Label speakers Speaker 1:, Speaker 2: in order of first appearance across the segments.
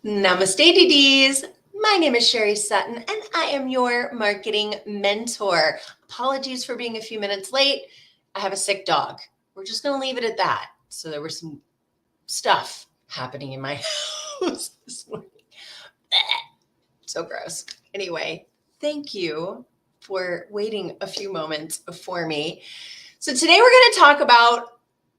Speaker 1: Namaste, DDs. My name is Sherry Sutton, and I am your marketing mentor. Apologies for being a few minutes late. I have a sick dog. We're just going to leave it at that. So there was some stuff happening in my house this morning. So gross. Anyway, thank you for waiting a few moments for me. So today we're going to talk about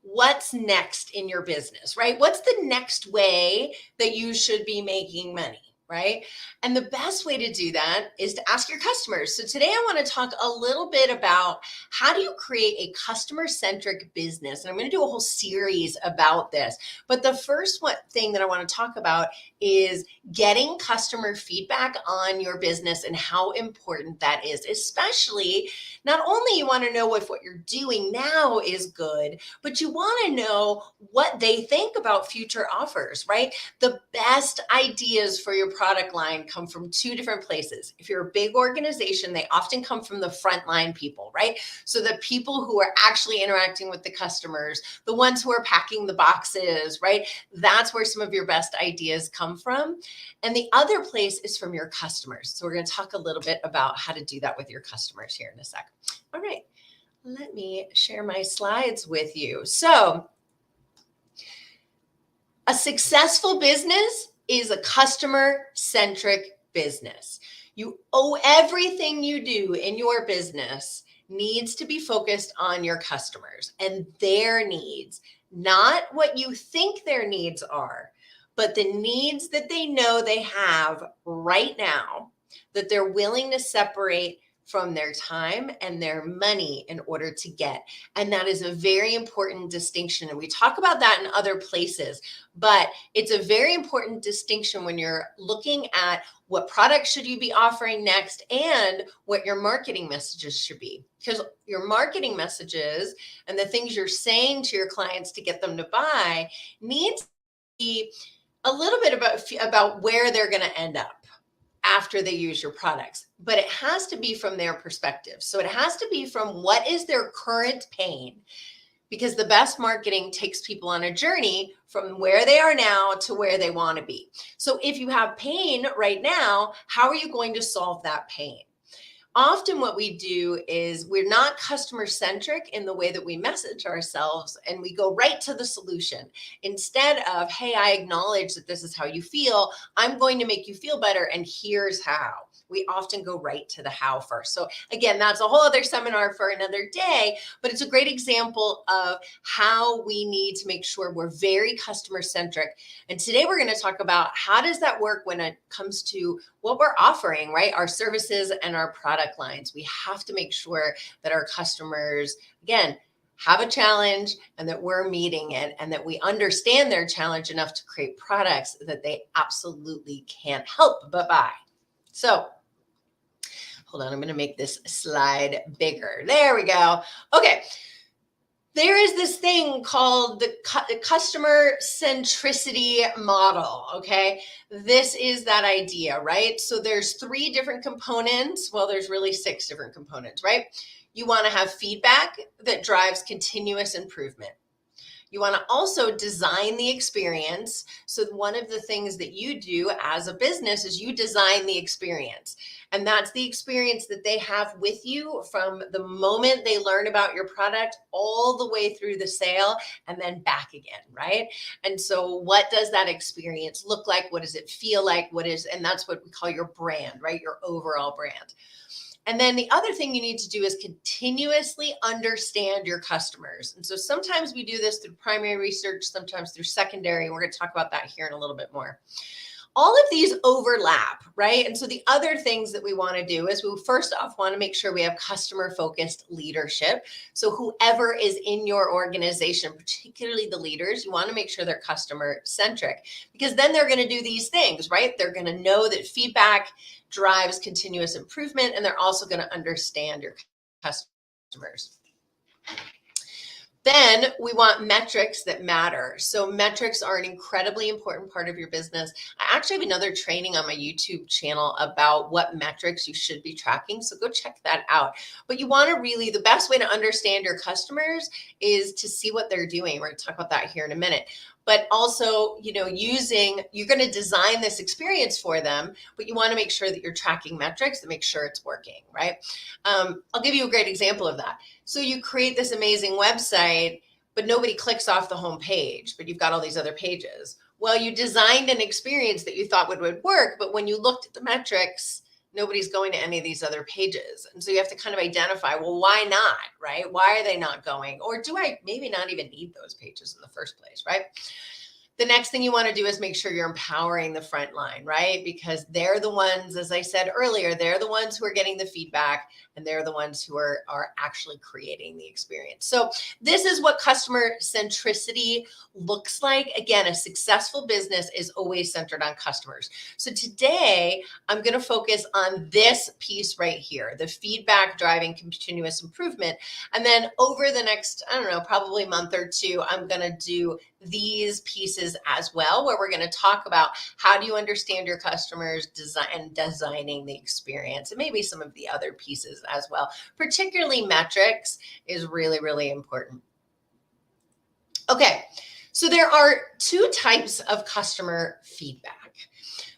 Speaker 1: what's next in your business, right? What's the next way that you should be making money, right? And the best way to do that is to ask your customers. So today I want to talk a little bit about how do you create a customer-centric business? And I'm going to do a whole series about this. But the first thing that I want to talk about is getting customer feedback on your business and how important that is, especially not only you want to know if what you're doing now is good, but you want to know what they think about future offers, right? The best ideas for your product line come from two different places. If you're a big organization, they often come from the frontline people, right? So the people who are actually interacting with the customers, the ones who are packing the boxes, right? That's where some of your best ideas come from. And the other place is from your customers. So we're going to talk a little bit about how to do that with your customers here in a sec. All right, let me share my slides with you. So a successful business is a customer-centric business. You owe everything you do in your business needs to be focused on your customers and their needs, not what you think their needs are, but the needs that they know they have right now that they're willing to separate from their time and their money in order to get. And that is a very important distinction. And we talk about that in other places, but it's a very important distinction when you're looking at what products should you be offering next and what your marketing messages should be. Because your marketing messages and the things you're saying to your clients to get them to buy needs to be a little bit about where they're going to end up after they use your products, but it has to be from their perspective. So it has to be from what is their current pain, because the best marketing takes people on a journey from where they are now to where they want to be. So if you have pain right now, how are you going to solve that pain? Often what we do is we're not customer centric in the way that we message ourselves, and we go right to the solution instead of, hey, I acknowledge that this is how you feel. I'm going to make you feel better, and here's how. We often go right to the how first. So again, that's a whole other seminar for another day, but it's a great example of how we need to make sure we're very customer centric. And today we're going to talk about how does that work when it comes to what we're offering, right? Our services and our product lines. We have to make sure that our customers, again, have a challenge and that we're meeting it and that we understand their challenge enough to create products that they absolutely can't help but buy. So hold on, I'm going to make this slide bigger. There we go. Okay. There is this thing called the customer centricity model, okay? This is that idea, right? So there's 3 different components. Well, there's really 6 different components, right? You want to have feedback that drives continuous improvement. You want to also design the experience. So one of the things that you do as a business is you design the experience. And that's the experience that they have with you from the moment they learn about your product all the way through the sale and then back again, right? And so what does that experience look like? What does it feel like? And that's what we call your brand, right? Your overall brand. And then the other thing you need to do is continuously understand your customers. And so sometimes we do this through primary research, sometimes through secondary. And we're going to talk about that here in a little bit more. All of these overlap, right? And so the other things that we want to do is we first off want to make sure we have customer focused leadership. So whoever is in your organization, particularly the leaders, you want to make sure they're customer centric, because then they're going to do these things, right? They're going to know that feedback drives continuous improvement, and they're also going to understand your customers. Then we want metrics that matter. So metrics are an incredibly important part of your business. I actually have another training on my YouTube channel about what metrics you should be tracking. So go check that out. But you want to really, the best way to understand your customers is to see what they're doing. We're going to talk about that here in a minute. but also, you're going to design this experience for them, but you want to make sure that you're tracking metrics to make sure it's working, right? I'll give you a great example of that. So you create this amazing website, but nobody clicks off the home page, but you've got all these other pages. Well, you designed an experience that you thought would work, but when you looked at the metrics, nobody's going to any of these other pages. And so you have to kind of identify, well, why not, right? Why are they not going? Or do I maybe not even need those pages in the first place, right? The next thing you want to do is make sure you're empowering the front line, right? Because they're the ones, as I said earlier, they're the ones who are getting the feedback, and they're the ones who are actually creating the experience. So this is what customer centricity looks like. Again, a successful business is always centered on customers. So today I'm going to focus on this piece right here, the feedback driving continuous improvement. And then over the next, I don't know, probably month or two, I'm going to do these pieces as well, where we're going to talk about how do you understand your customers, designing the experience, and maybe some of the other pieces as well. Particularly metrics is really, really important. Okay, so there are two types of customer feedback.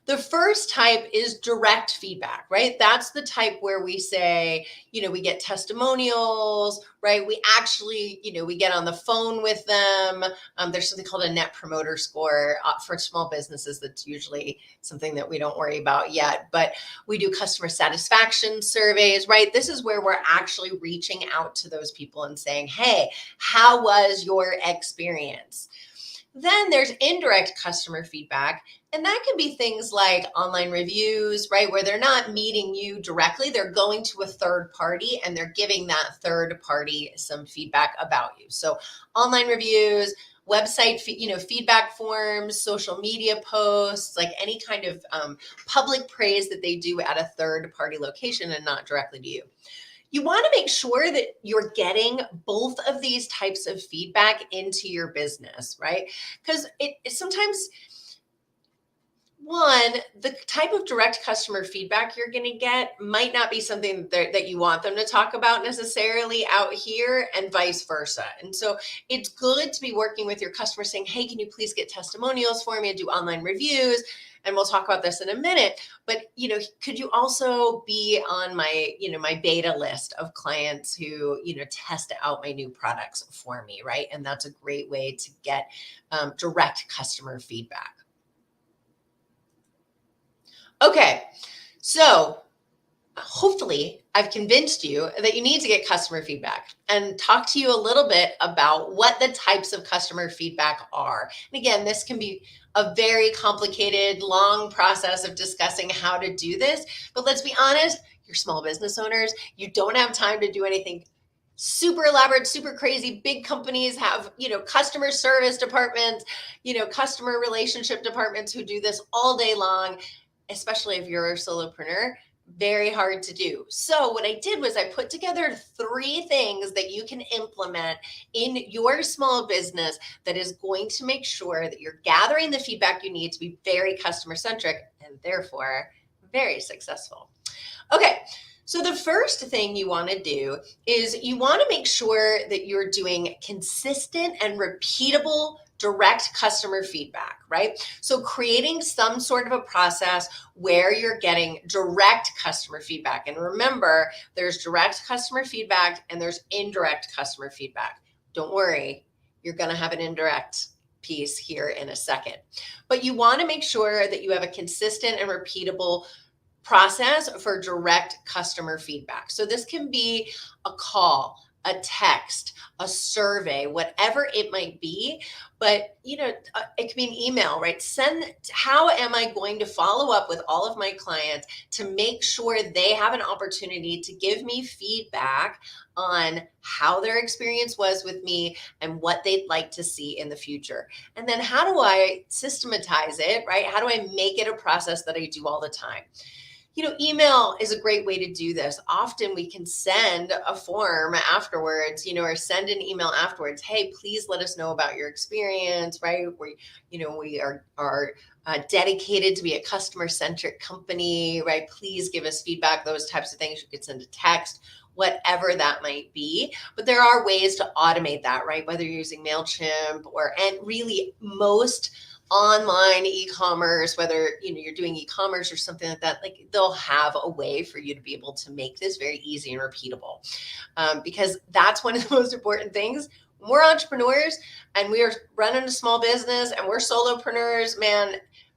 Speaker 1: The first type is direct feedback, right? That's the type where we say, we get testimonials, right? We actually, we get on the phone with them. There's something called a net promoter score for small businesses. That's usually something that we don't worry about yet, but we do customer satisfaction surveys, right? This is where we're actually reaching out to those people and saying, hey, how was your experience? Then there's indirect customer feedback, and that can be things like online reviews, right? Where they're not meeting you directly, they're going to a third party and they're giving that third party some feedback about you. So online reviews, website, feedback forms, social media posts, like any kind of public praise that they do at a third party location and not directly to you. You want to make sure that you're getting both of these types of feedback into your business, right? Because it sometimes, one, the type of direct customer feedback you're going to get might not be something that you want them to talk about necessarily out here, and vice versa. And so it's good to be working with your customers saying, hey, can you please get testimonials for me and do online reviews? And we'll talk about this in a minute, but could you also be on my, my beta list of clients who, test out my new products for me, right? And that's a great way to get direct customer feedback. Okay, so hopefully I've convinced you that you need to get customer feedback and talk to you a little bit about what the types of customer feedback are. And again, this can be a very complicated, long process of discussing how to do this. But let's be honest, you're small business owners. You don't have time to do anything super elaborate, super crazy. Big companies have, customer service departments, customer relationship departments who do this all day long, especially if you're a solopreneur. Very hard to do. So what I did was I put together 3 things that you can implement in your small business that is going to make sure that you're gathering the feedback you need to be very customer centric and therefore very successful. Okay. So the first thing you want to do is you want to make sure that you're doing consistent and repeatable direct customer feedback, right? So creating some sort of a process where you're getting direct customer feedback. And remember, there's direct customer feedback and there's indirect customer feedback. Don't worry, you're going to have an indirect piece here in a second. But you want to make sure that you have a consistent and repeatable process for direct customer feedback. So this can be a call, a text, a survey, whatever it might be, but it can be an email, right? How am I going to follow up with all of my clients to make sure they have an opportunity to give me feedback on how their experience was with me and what they'd like to see in the future? And then how do I systematize it, right? How do I make it a process that I do all the time? Email is a great way to do this. Often we can send a form afterwards, or send an email afterwards. Hey, please let us know about your experience, right? We are dedicated to be a customer-centric company, right? Please give us feedback, those types of things. You could send a text, whatever that might be. But there are ways to automate that, right? Whether you're using MailChimp and really most online e-commerce, whether you're doing e-commerce or something like that, like they'll have a way for you to be able to make this very easy and repeatable, because that's one of the most important things. We're entrepreneurs and we are running a small business and we're solopreneurs, man.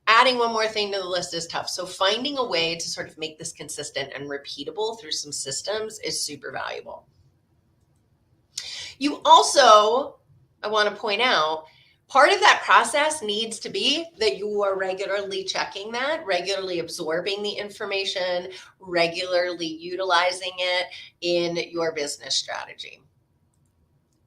Speaker 1: Adding one more thing to the list is tough. So finding a way to sort of make this consistent and repeatable through some systems is super valuable. You also, I want to point out, part of that process needs to be that you are regularly checking that, regularly absorbing the information, regularly utilizing it in your business strategy.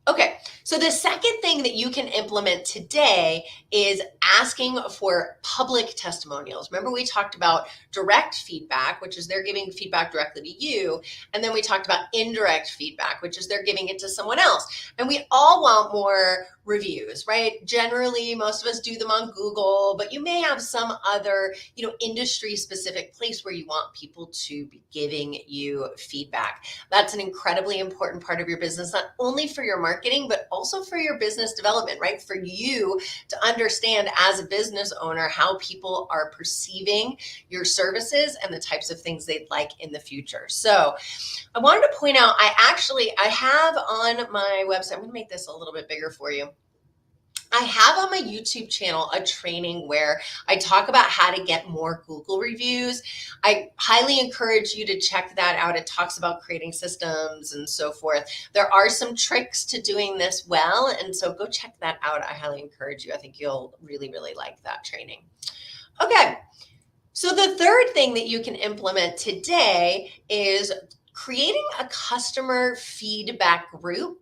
Speaker 1: Okay, so the second thing that you can implement today is asking for public testimonials. Remember, we talked about direct feedback, which is they're giving feedback directly to you. And then we talked about indirect feedback, which is they're giving it to someone else. And we all want more reviews, right? Generally, most of us do them on Google, but you may have some other, industry specific place where you want people to be giving you feedback. That's an incredibly important part of your business, not only for your marketing, but also for your business development, right? For you to understand as a business owner how people are perceiving your services and the types of things they'd like in the future. So I wanted to point out, I have on my website, I'm going to make this a little bit bigger for you. I have on my YouTube channel a training where I talk about how to get more Google reviews. I highly encourage you to check that out. It talks about creating systems and so forth. There are some tricks to doing this well, and so go check that out. I highly encourage you. I think you'll really, really like that training. Okay, so the third thing that you can implement today is creating a customer feedback group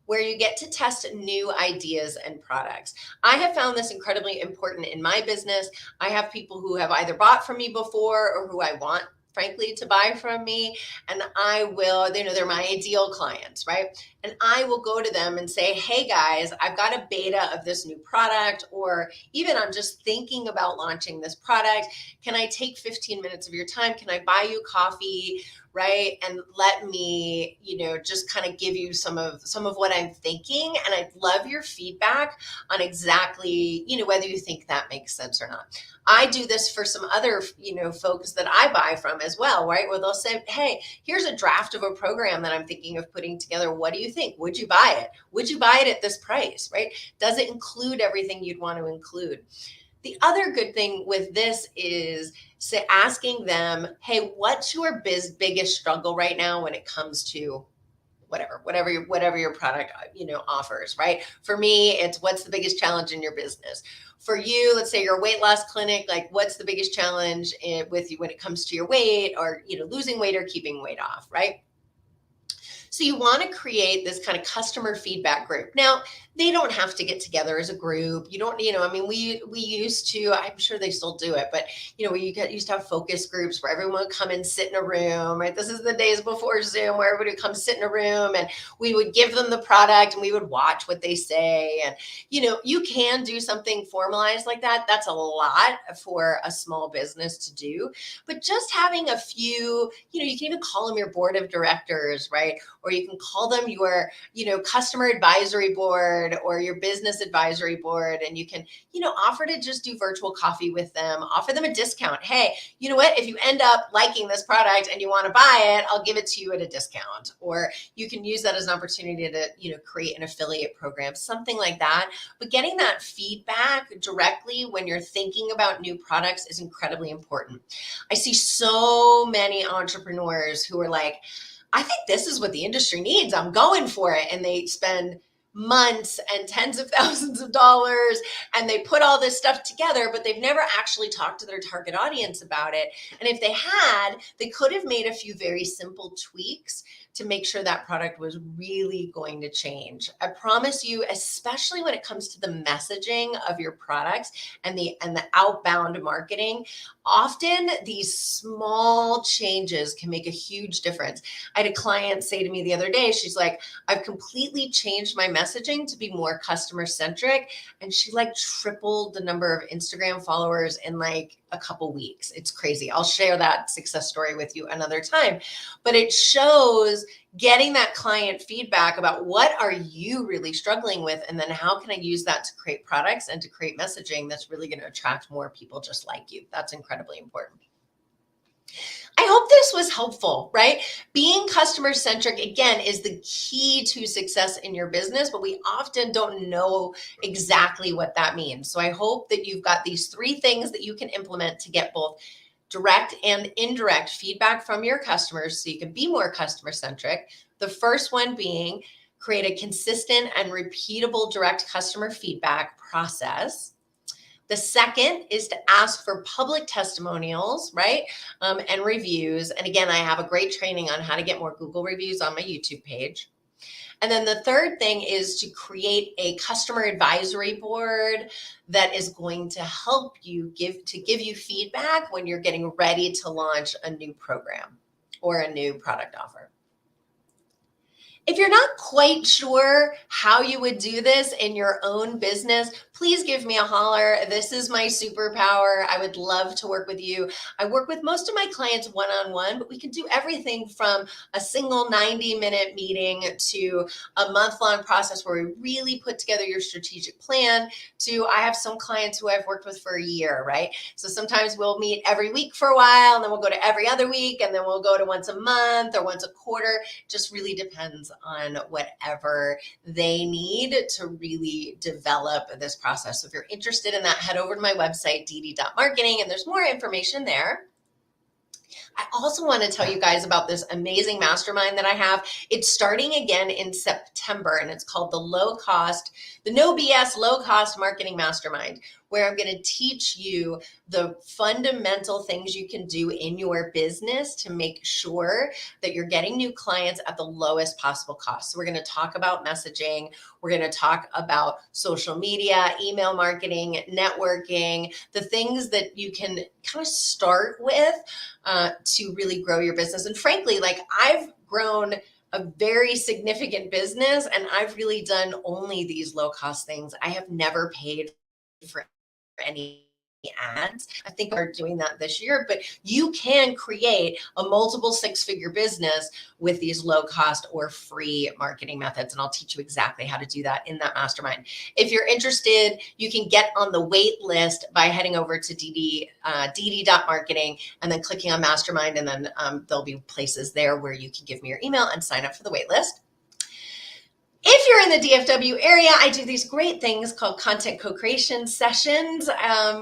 Speaker 1: where you get to test new ideas and products. I have found this incredibly important in my business. I have people who have either bought from me before or who I want, frankly, to buy from me. And I will, they're my ideal clients, right? And I will go to them and say, hey guys, I've got a beta of this new product, or even I'm just thinking about launching this product. Can I take 15 minutes of your time? Can I buy you coffee? Right. And let me, just kind of give you some of what I'm thinking. And I'd love your feedback on exactly, whether you think that makes sense or not. I do this for some other, folks that I buy from as well, right? Where they'll say, hey, here's a draft of a program that I'm thinking of putting together. What do you think? Would you buy it? Would you buy it at this price, right? Does it include everything you'd want to include? The other good thing with this is asking them, hey, what's your biggest struggle right now when it comes to whatever your product, offers, right? For me, it's what's the biggest challenge in your business? For you, let's say you're a weight loss clinic, like what's the biggest challenge with you when it comes to your weight or, losing weight or keeping weight off, right? So you want to create this kind of customer feedback group. Now, they don't have to get together as a group. You don't, we used to, I'm sure they still do it, but we used to have focus groups where everyone would come and sit in a room, right? This is the days before Zoom where everybody would come sit in a room and we would give them the product and we would watch what they say. And, you can do something formalized like that. That's a lot for a small business to do, but just having a few, you can even call them your board of directors, right? Or you can call them your, customer advisory board or your business advisory board. And you can, offer to just do virtual coffee with them, offer them a discount. Hey, you know what? If you end up liking this product and you want to buy it, I'll give it to you at a discount. Or you can use that as an opportunity to, create an affiliate program, something like that. But getting that feedback directly when you're thinking about new products is incredibly important. I see so many entrepreneurs who are like, I think this is what the industry needs. I'm going for it. And they spend months and tens of thousands of dollars and they put all this stuff together, but they've never actually talked to their target audience about it. And if they had, they could have made a few very simple tweaks to make sure that product was really going to change. I promise you, especially when it comes to the messaging of your products and the outbound marketing, often these small changes can make a huge difference. I had a client say to me the other day, she's like, I've completely changed my messaging to be more customer centric. And she tripled the number of Instagram followers in a couple weeks. It's crazy. I'll share that success story with you another time, but it shows getting that client feedback about what are you really struggling with, and then how can I use that to create products and to create messaging that's really going to attract more people just like you. That's incredibly important. I hope this was helpful, right? Being customer centric, again, is the key to success in your business, but we often don't know exactly what that means. So I hope that you've got these 3 things that you can implement to get both direct and indirect feedback from your customers so you can be more customer centric. The first one being create a consistent and repeatable direct customer feedback process. The second is to ask for public testimonials, right? And reviews. And again, I have a great training on how to get more Google reviews on my YouTube page. And then the third thing is to create a customer advisory board that is going to help you give you feedback when you're getting ready to launch a new program or a new product offer. If you're not quite sure how you would do this in your own business, please give me a holler. This is my superpower. I would love to work with you. I work with most of my clients one-on-one, but we can do everything from a single 90-minute meeting to a month-long process where we really put together your strategic plan to I have some clients who I've worked with for a year, right? So sometimes we'll meet every week for a while, and then we'll go to every other week, and then we'll go to once a month or once a quarter. Just really depends on whatever they need to really develop this process. So if you're interested in that, head over to my website, dd.marketing, and there's more information there. I also want to tell you guys about this amazing mastermind that I have. It's starting again in September, and it's called the No BS Low Cost Marketing Mastermind, where I'm going to teach you the fundamental things you can do in your business to make sure that you're getting new clients at the lowest possible cost. So we're going to talk about messaging. We're going to talk about social media, email marketing, networking, the things that you can kind of start with to really grow your business. And frankly, like I've grown a very significant business and I've really done only these low cost things. I have never paid for any ads. I think we're doing that this year, but you can create a multiple 6-figure business with these low cost or free marketing methods. And I'll teach you exactly how to do that in that mastermind. If you're interested, you can get on the wait list by heading over to dd.marketing and then clicking on mastermind. And then there'll be places there where you can give me your email and sign up for the wait list. If you're in the DFW area, I do these great things called content co-creation sessions.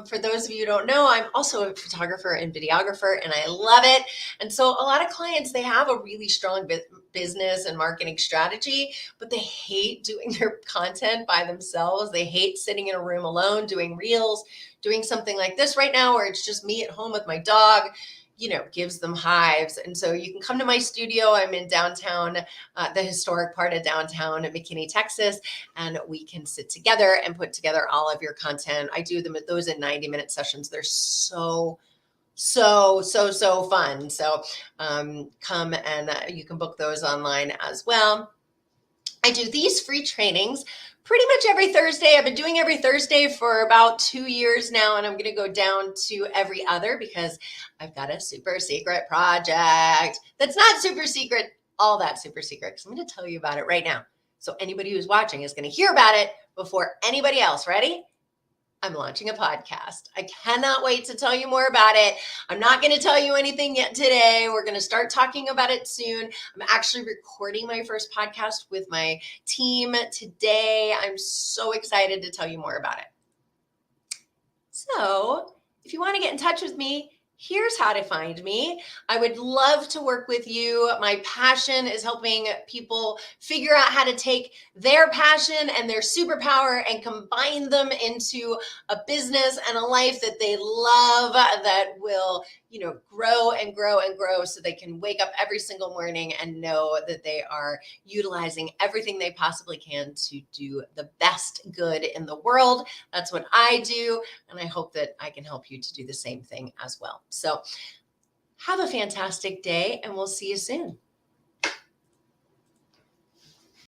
Speaker 1: For those of you who don't know, I'm also a photographer and videographer, and I love it. And so a lot of clients, they have a really strong business and marketing strategy, but they hate doing their content by themselves. They hate sitting in a room alone, doing reels, doing something like this right now, where it's just me at home with my dog. Gives them hives. And so you can come to my studio. I'm in downtown, the historic part of downtown McKinney, Texas, and we can sit together and put together all of your content. I do those in 90-minute sessions. They're so fun. So come and you can book those online as well. I do these free trainings pretty much every Thursday. I've been doing every Thursday for about 2 years now, and I'm going to go down to every other because I've got a super secret project that's not super secret, all that super secret, because I'm going to tell you about it right now. So anybody who's watching is going to hear about it before anybody else. Ready? I'm launching a podcast. I cannot wait to tell you more about it. I'm not going to tell you anything yet today. We're going to start talking about it soon. I'm actually recording my first podcast with my team today. I'm so excited to tell you more about it. So if you want to get in touch with me, here's how to find me. I would love to work with you. My passion is helping people figure out how to take their passion and their superpower and combine them into a business and a life that they love, that will, grow and grow and grow, so they can wake up every single morning and know that they are utilizing everything they possibly can to do the best good in the world. That's what I do. And I hope that I can help you to do the same thing as well. So have a fantastic day, and we'll see you soon.